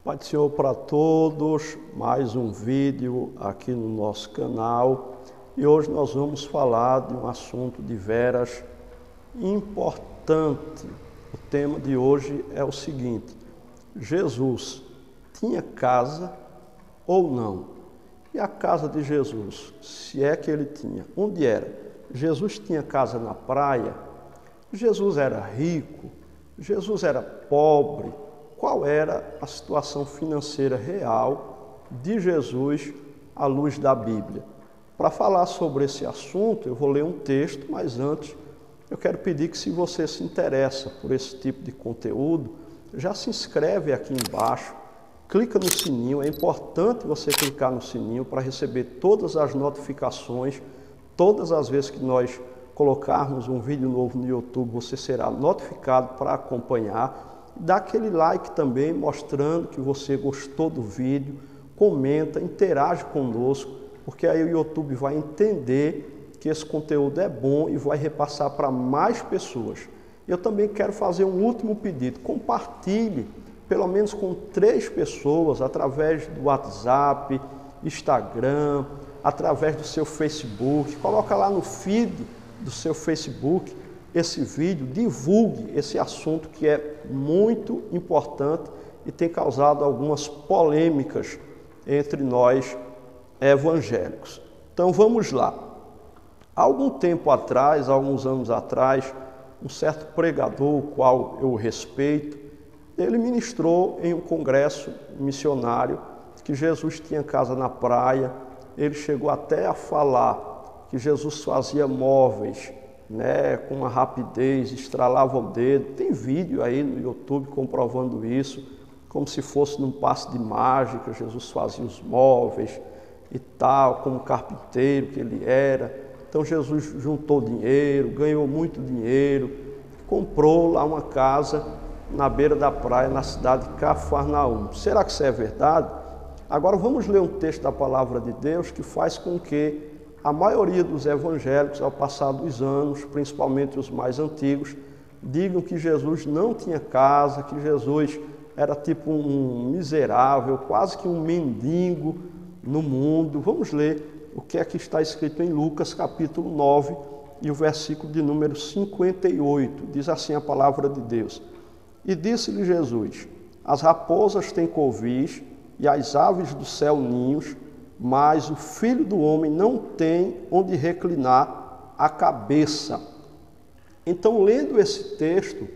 Pai do Senhor para todos, mais um vídeo aqui no nosso canal e hoje nós vamos falar de um assunto de veras importante. O tema de hoje é o seguinte: Jesus tinha casa ou não? E a casa de Jesus, se é que ele tinha, onde era? Jesus tinha casa na praia? Jesus era rico? Jesus era pobre? Qual era a situação financeira real de Jesus à luz da Bíblia? Para falar sobre esse assunto, eu vou ler um texto, mas antes eu quero pedir que, se você se interessa por esse tipo de conteúdo, já se inscreve aqui embaixo, clica no sininho. É importante você clicar no sininho para receber todas as notificações. Todas as vezes que nós colocarmos um vídeo novo no YouTube, você será notificado para acompanhar. Dá aquele like também, mostrando que você gostou do vídeo, comenta, interage conosco, porque aí o YouTube vai entender que esse conteúdo é bom e vai repassar para mais pessoas. Eu também quero fazer um último pedido: compartilhe pelo menos com 3 pessoas, através do WhatsApp, Instagram, através do seu Facebook. Coloca lá no feed do seu Facebook esse vídeo, divulgue esse assunto que é muito importante e tem causado algumas polêmicas entre nós evangélicos. Então vamos lá. Há algum tempo atrás, alguns anos atrás, um certo pregador, o qual eu respeito, ele ministrou em um congresso missionário que Jesus tinha casa na praia. Ele chegou até a falar que Jesus fazia móveis, com uma rapidez, estralava o dedo. Tem vídeo aí no YouTube comprovando isso, como se fosse num passe de mágica. Jesus fazia os móveis e tal, como carpinteiro que ele era. Então Jesus juntou dinheiro, ganhou muito dinheiro, comprou lá uma casa na beira da praia, na cidade de Cafarnaum. Será que isso é verdade? Agora vamos ler um texto da palavra de Deus que faz com que a maioria dos evangélicos, ao passar dos anos, principalmente os mais antigos, digam que Jesus não tinha casa, que Jesus era tipo um miserável, quase que um mendigo no mundo. Vamos ler o que é que está escrito em Lucas capítulo 9 e o versículo de número 58. Diz assim a palavra de Deus: E disse-lhe Jesus: As raposas têm covis e as aves do céu ninhos, mas o Filho do Homem não tem onde reclinar a cabeça. Então, lendo esse texto,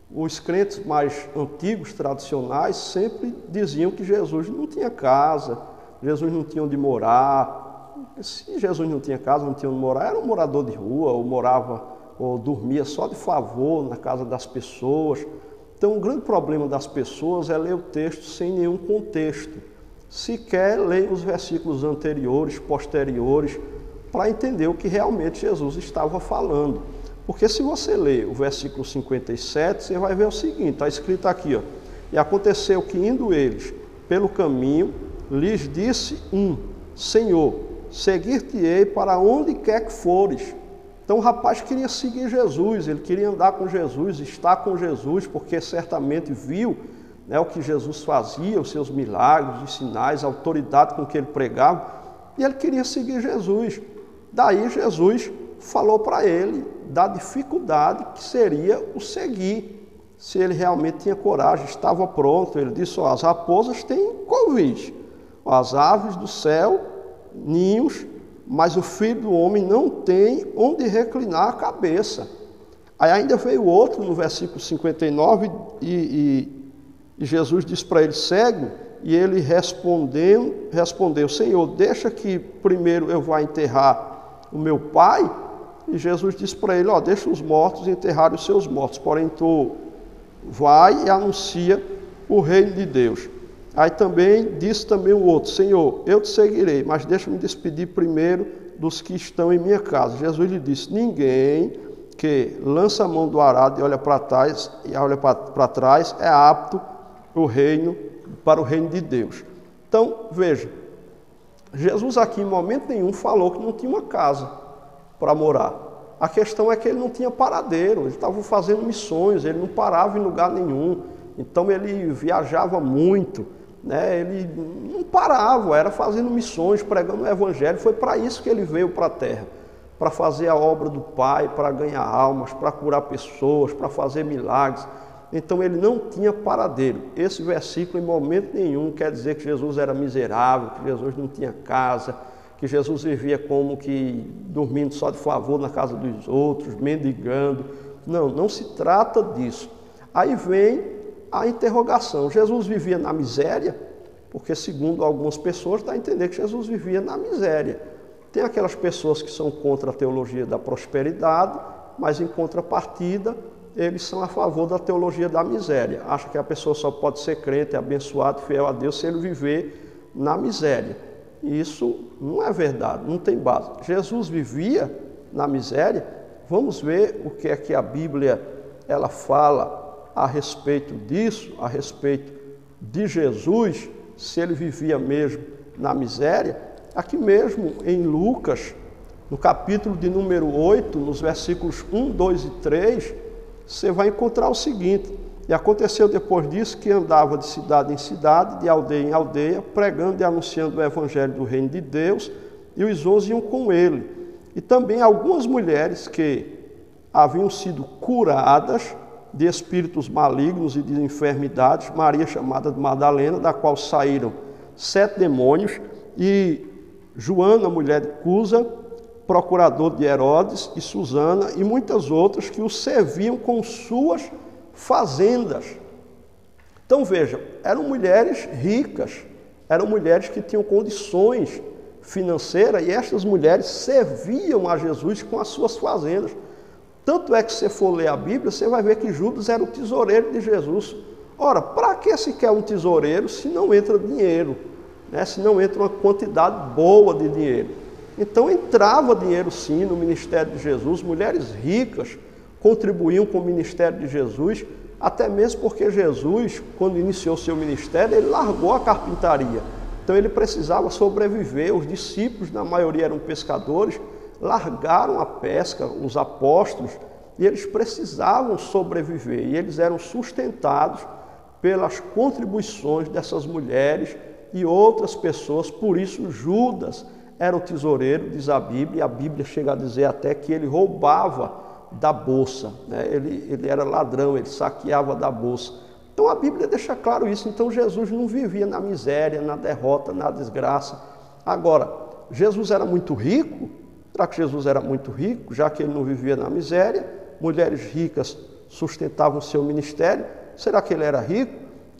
os crentes mais antigos, tradicionais, sempre diziam que Jesus não tinha casa, Jesus não tinha onde morar. Se Jesus não tinha casa, não tinha onde morar, era um morador de rua, ou dormia só de favor na casa das pessoas. Então, o grande problema das pessoas é ler o texto sem nenhum contexto. Sequer ler os versículos anteriores, posteriores, para entender o que realmente Jesus estava falando. Porque se você ler o versículo 57, você vai ver o seguinte, está escrito aqui, ó: E aconteceu que, indo eles pelo caminho, lhes disse um: Senhor, seguir-te-ei para onde quer que fores. Então o rapaz queria seguir Jesus, ele queria andar com Jesus, estar com Jesus, porque certamente viu o que Jesus fazia, os seus milagres, os sinais, a autoridade com que ele pregava, e ele queria seguir Jesus. Daí Jesus falou para ele da dificuldade que seria o seguir, se ele realmente tinha coragem, estava pronto. Ele disse: As raposas têm covis, as aves do céu, ninhos, mas o Filho do Homem não tem onde reclinar a cabeça. Aí ainda veio outro no versículo 59 e Jesus disse para ele: Segue-me. E ele respondeu: Senhor, deixa que primeiro eu vá enterrar o meu pai. E Jesus disse para ele: Deixa os mortos enterrarem os seus mortos, porém tu vai e anuncia o reino de Deus. Aí disse também o outro: Senhor, eu te seguirei, mas deixa-me despedir primeiro dos que estão em minha casa. Jesus lhe disse: Ninguém que lança a mão do arado e olha para trás é apto para o reino de Deus. Então, veja, Jesus aqui em momento nenhum falou que não tinha uma casa para morar. A questão é que ele não tinha paradeiro, ele estava fazendo missões, ele não parava em lugar nenhum. Então ele viajava muito, né? Ele não parava, era fazendo missões, pregando o evangelho. Foi para isso que ele veio para a terra, para fazer a obra do Pai, para ganhar almas, para curar pessoas, para fazer milagres. Então ele não tinha paradeiro. Esse versículo em momento nenhum quer dizer que Jesus era miserável, que Jesus não tinha casa, que Jesus vivia como que dormindo só de favor na casa dos outros, mendigando. Não, não se trata disso. Aí vem a interrogação. Jesus vivia na miséria? Porque segundo algumas pessoas dá a entender que Jesus vivia na miséria. Tem aquelas pessoas que são contra a teologia da prosperidade, mas em contrapartida eles são a favor da teologia da miséria. Acham que a pessoa só pode ser crente, abençoado, fiel a Deus se ele viver na miséria. E isso não é verdade, não tem base. Jesus vivia na miséria. Vamos ver o que é que a Bíblia ela fala a respeito disso, a respeito de Jesus, se ele vivia mesmo na miséria. Aqui mesmo em Lucas, no capítulo de número 8, nos versículos 1, 2 e 3, você vai encontrar o seguinte: e aconteceu depois disso que andava de cidade em cidade, de aldeia em aldeia, pregando e anunciando o evangelho do reino de Deus, e os 11 iam com ele. E também algumas mulheres que haviam sido curadas de espíritos malignos e de enfermidades, Maria chamada de Madalena, da qual saíram 7 demônios, e Joana, mulher de Cusa, procurador de Herodes, e Susana, e muitas outras que o serviam com suas fazendas. Então vejam, eram mulheres ricas, eram mulheres que tinham condições financeiras, e estas mulheres serviam a Jesus com as suas fazendas. Tanto é que se você for ler a Bíblia, você vai ver que Judas era o tesoureiro de Jesus. Ora, para que se quer um tesoureiro se não entra dinheiro, né? Se não entra uma quantidade boa de dinheiro? Então entrava dinheiro sim no ministério de Jesus, mulheres ricas contribuíam com o ministério de Jesus, até mesmo porque Jesus, quando iniciou seu ministério, ele largou a carpintaria. Então ele precisava sobreviver, os discípulos, na maioria eram pescadores, largaram a pesca, os apóstolos, e eles precisavam sobreviver, e eles eram sustentados pelas contribuições dessas mulheres e outras pessoas. Por isso Judas era o tesoureiro, diz a Bíblia, e a Bíblia chega a dizer até que ele roubava da bolsa, né? Ele era ladrão, ele saqueava da bolsa. Então a Bíblia deixa claro isso. Então Jesus não vivia na miséria, na derrota, na desgraça. Agora, Jesus era muito rico? Será que Jesus era muito rico, já que ele não vivia na miséria? Mulheres ricas sustentavam o seu ministério. Será que ele era rico?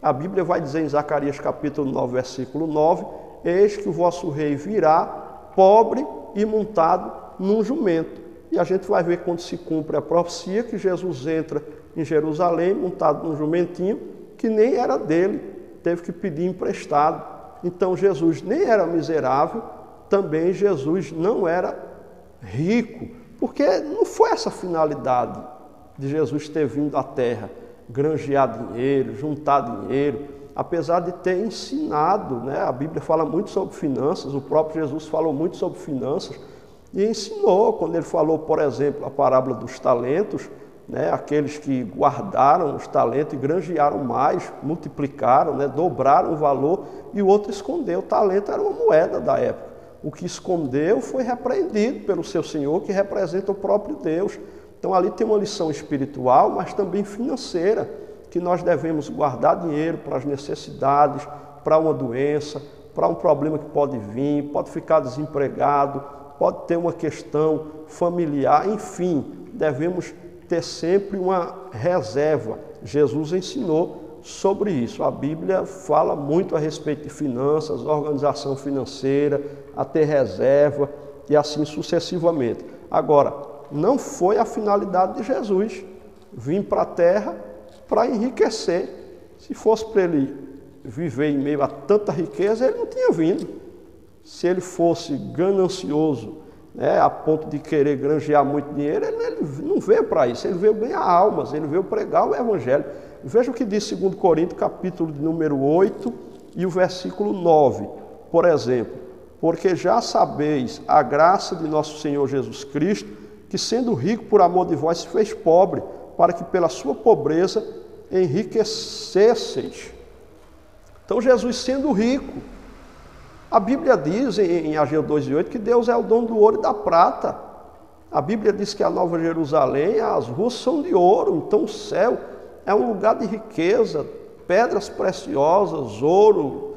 A Bíblia vai dizer em Zacarias capítulo 9, versículo 9, eis que o vosso rei virá, pobre e montado num jumento. E a gente vai ver quando se cumpre a profecia que Jesus entra em Jerusalém montado num jumentinho que nem era dele, teve que pedir emprestado. Então Jesus nem era miserável, também Jesus não era rico, porque não foi essa a finalidade de Jesus ter vindo à terra, granjear dinheiro, juntar dinheiro, apesar de ter ensinado, né? A Bíblia fala muito sobre finanças, o próprio Jesus falou muito sobre finanças e ensinou, quando ele falou, por exemplo, a parábola dos talentos, né? Aqueles que guardaram os talentos e granjearam mais, multiplicaram, né? Dobraram o valor, e o outro escondeu. O talento era uma moeda da época. O que escondeu foi repreendido pelo seu Senhor, que representa o próprio Deus. Então ali tem uma lição espiritual, mas também financeira, que nós devemos guardar dinheiro para as necessidades, para uma doença, para um problema que pode vir, pode ficar desempregado, pode ter uma questão familiar, enfim, devemos ter sempre uma reserva. Jesus ensinou sobre isso. A Bíblia fala muito a respeito de finanças, organização financeira, a ter reserva e assim sucessivamente. Agora, não foi a finalidade de Jesus vir para a terra para enriquecer. Se fosse para ele viver em meio a tanta riqueza, ele não tinha vindo. Se ele fosse ganancioso, né, a ponto de querer granjear muito dinheiro, ele não veio para isso, ele veio ganhar almas, ele veio pregar o Evangelho. Veja o que diz 2 Coríntios, capítulo de número 8 e o versículo 9, por exemplo. Porque já sabeis a graça de nosso Senhor Jesus Cristo, que sendo rico por amor de vós se fez pobre, para que pela sua pobreza enriquecesseis. Então Jesus sendo rico, a Bíblia diz em Ageu 2:8 que Deus é o dono do ouro e da prata. A Bíblia diz que a Nova Jerusalém, as ruas são de ouro, então o céu é um lugar de riqueza, pedras preciosas, ouro,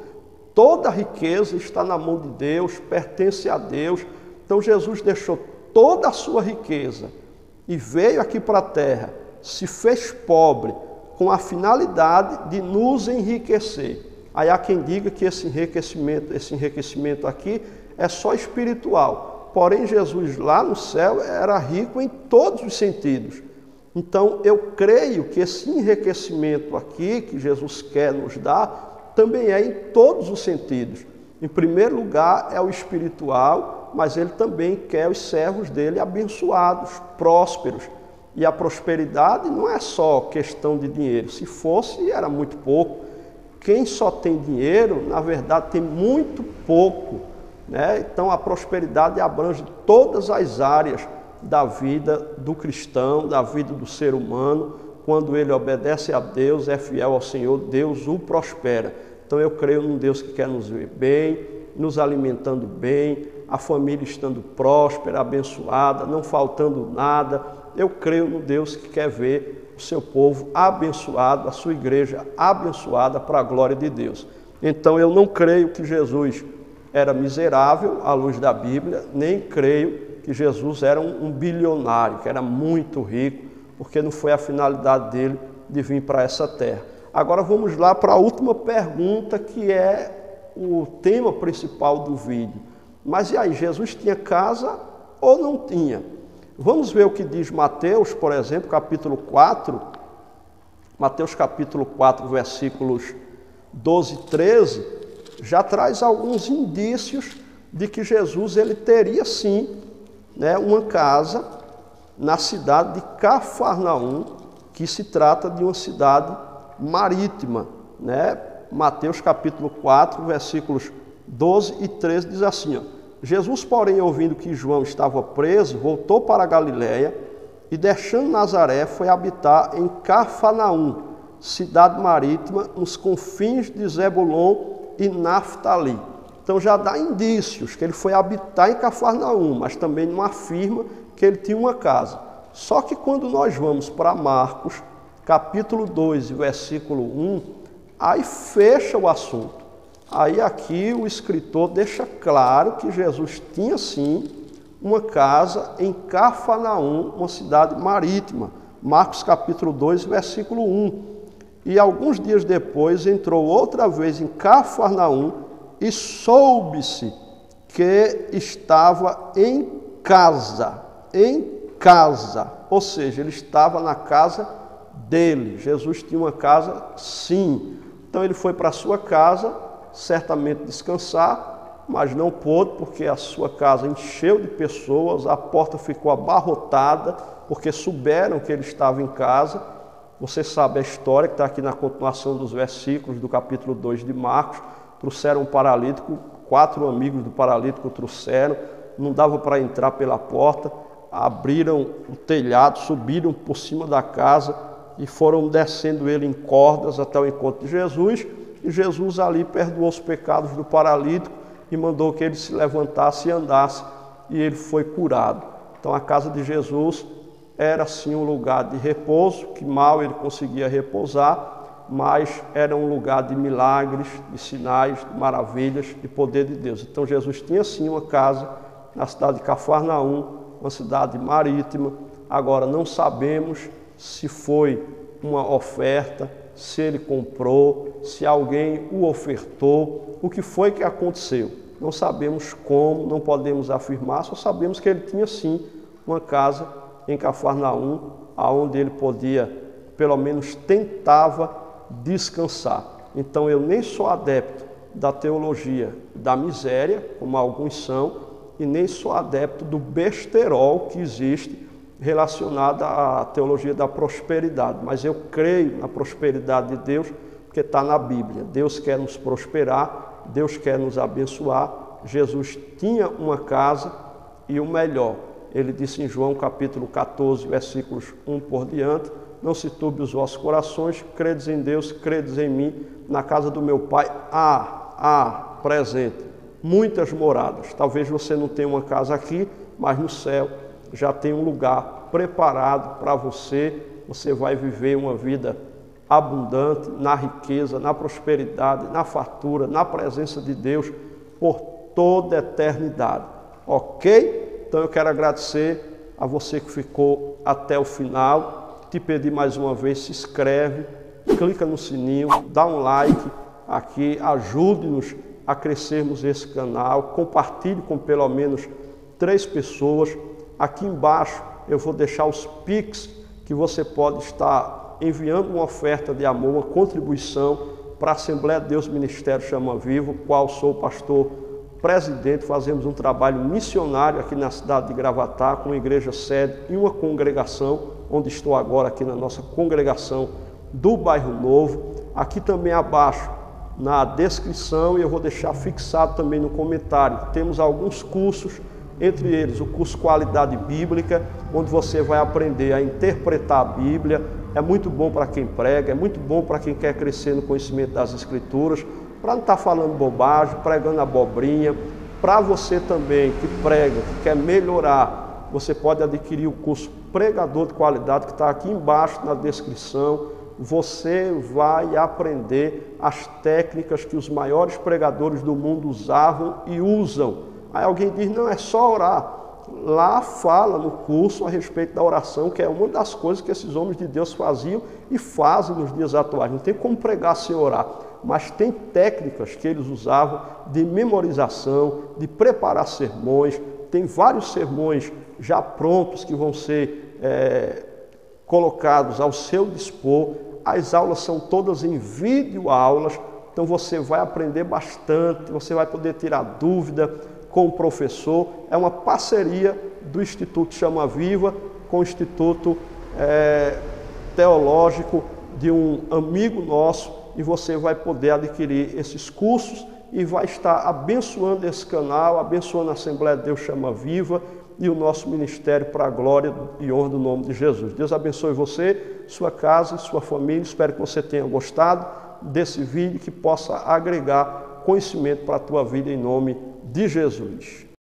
toda a riqueza está na mão de Deus, pertence a Deus. Então Jesus deixou toda a sua riqueza e veio aqui para a terra, se fez pobre, com a finalidade de nos enriquecer. Aí há quem diga que esse enriquecimento aqui é só espiritual. Porém, Jesus lá no céu era rico em todos os sentidos. Então, eu creio que esse enriquecimento aqui, que Jesus quer nos dar, também é em todos os sentidos. Em primeiro lugar, é o espiritual, mas ele também quer os servos dele abençoados, prósperos. E a prosperidade não é só questão de dinheiro. Se fosse, era muito pouco. Quem só tem dinheiro, na verdade, tem muito pouco, né? Então, a prosperidade abrange todas as áreas da vida do cristão, da vida do ser humano. Quando ele obedece a Deus, é fiel ao Senhor, Deus o prospera. Então, eu creio num Deus que quer nos ver bem, nos alimentando bem, a família estando próspera, abençoada, não faltando nada. Eu creio no Deus que quer ver o seu povo abençoado, a sua igreja abençoada para a glória de Deus. Então eu não creio que Jesus era miserável à luz da Bíblia, nem creio que Jesus era um bilionário, que era muito rico, porque não foi a finalidade dele de vir para essa terra. Agora vamos lá para a última pergunta, que é o tema principal do vídeo. Mas e aí, Jesus tinha casa ou não tinha? Vamos ver o que diz Mateus, por exemplo, capítulo 4. Mateus capítulo 4, versículos 12 e 13, já traz alguns indícios de que Jesus ele teria sim, né, uma casa na cidade de Cafarnaum, que se trata de uma cidade marítima, né? Mateus capítulo 4, versículos 12 e 13 diz assim, ó: Jesus, porém, ouvindo que João estava preso, voltou para a Galiléia e, deixando Nazaré, foi habitar em Cafarnaum, cidade marítima, nos confins de Zebulon e Naftali. Então já dá indícios que ele foi habitar em Cafarnaum, mas também não afirma que ele tinha uma casa. Só que quando nós vamos para Marcos, capítulo 2, versículo 1, aí fecha o assunto. Aí aqui o escritor deixa claro que Jesus tinha sim uma casa em Cafarnaum, uma cidade marítima. Marcos capítulo 2, versículo 1. E alguns dias depois entrou outra vez em Cafarnaum e soube-se que estava em casa, ou seja, ele estava na casa dele. Jesus tinha uma casa sim. Então ele foi para a sua casa, certamente descansar, mas não pôde porque a sua casa encheu de pessoas, a porta ficou abarrotada, porque souberam que ele estava em casa. Você sabe a história que está aqui na continuação dos versículos do capítulo 2 de Marcos. Trouxeram um paralítico, 4 amigos do paralítico trouxeram, não dava para entrar pela porta, abriram o telhado, subiram por cima da casa e foram descendo ele em cordas até o encontro de Jesus. E Jesus ali perdoou os pecados do paralítico e mandou que ele se levantasse e andasse, e ele foi curado. Então a casa de Jesus era sim um lugar de repouso, que mal ele conseguia repousar, mas era um lugar de milagres, de sinais, de maravilhas, de poder de Deus. Então Jesus tinha sim uma casa na cidade de Cafarnaum, uma cidade marítima. Agora não sabemos se foi uma oferta, se ele comprou, se alguém o ofertou, o que foi que aconteceu. Não sabemos como, não podemos afirmar, só sabemos que ele tinha sim uma casa em Cafarnaum, aonde ele podia, pelo menos tentava descansar. Então eu nem sou adepto da teologia da miséria, como alguns são, e nem sou adepto do besterol que existe relacionado à teologia da prosperidade. Mas eu creio na prosperidade de Deus, porque está na Bíblia. Deus quer nos prosperar, Deus quer nos abençoar. Jesus tinha uma casa e o melhor, ele disse em João capítulo 14, versículos 1 por diante: não se turbe os vossos corações, credes em Deus, credes em mim, na casa do meu pai há presente muitas moradas. Talvez você não tenha uma casa aqui, mas no céu já tem um lugar preparado para você. Você vai viver uma vida abundante na riqueza, na prosperidade, na fartura, na presença de Deus por toda a eternidade. Ok? Então eu quero agradecer a você que ficou até o final. Te pedir mais uma vez, se inscreve, clica no sininho, dá um like aqui, ajude-nos a crescermos esse canal, compartilhe com pelo menos 3 pessoas. Aqui embaixo eu vou deixar os Pix que você pode estar enviando uma oferta de amor, uma contribuição para a Assembleia de Deus Ministério Chama Vivo, qual sou o pastor presidente. Fazemos um trabalho missionário aqui na cidade de Gravatá, com igreja sede e uma congregação, onde estou agora aqui na nossa congregação do Bairro Novo. Aqui também abaixo, na descrição, e eu vou deixar fixado também no comentário, temos alguns cursos, entre eles o curso Qualidade Bíblica, onde você vai aprender a interpretar a Bíblia. É muito bom para quem prega, é muito bom para quem quer crescer no conhecimento das Escrituras, para não estar falando bobagem, pregando abobrinha. Para você também que prega, que quer melhorar, você pode adquirir o curso Pregador de Qualidade, que está aqui embaixo na descrição. Você vai aprender as técnicas que os maiores pregadores do mundo usavam e usam. Aí alguém diz, não, é só orar. Lá fala no curso a respeito da oração, que é uma das coisas que esses homens de Deus faziam e fazem nos dias atuais. Não tem como pregar sem orar, mas tem técnicas que eles usavam de memorização, de preparar sermões. Tem vários sermões já prontos que vão ser colocados ao seu dispor. As aulas são todas em videoaulas, então você vai aprender bastante, você vai poder tirar dúvida com o professor. É uma parceria do Instituto Chama Viva com o Instituto Teológico de um amigo nosso, e você vai poder adquirir esses cursos e vai estar abençoando esse canal, abençoando a Assembleia de Deus Chama Viva e o nosso ministério para a glória e honra do nome de Jesus. Deus abençoe você, sua casa e sua família. Espero que você tenha gostado desse vídeo, que possa agregar conhecimento para a tua vida em nome de Jesus.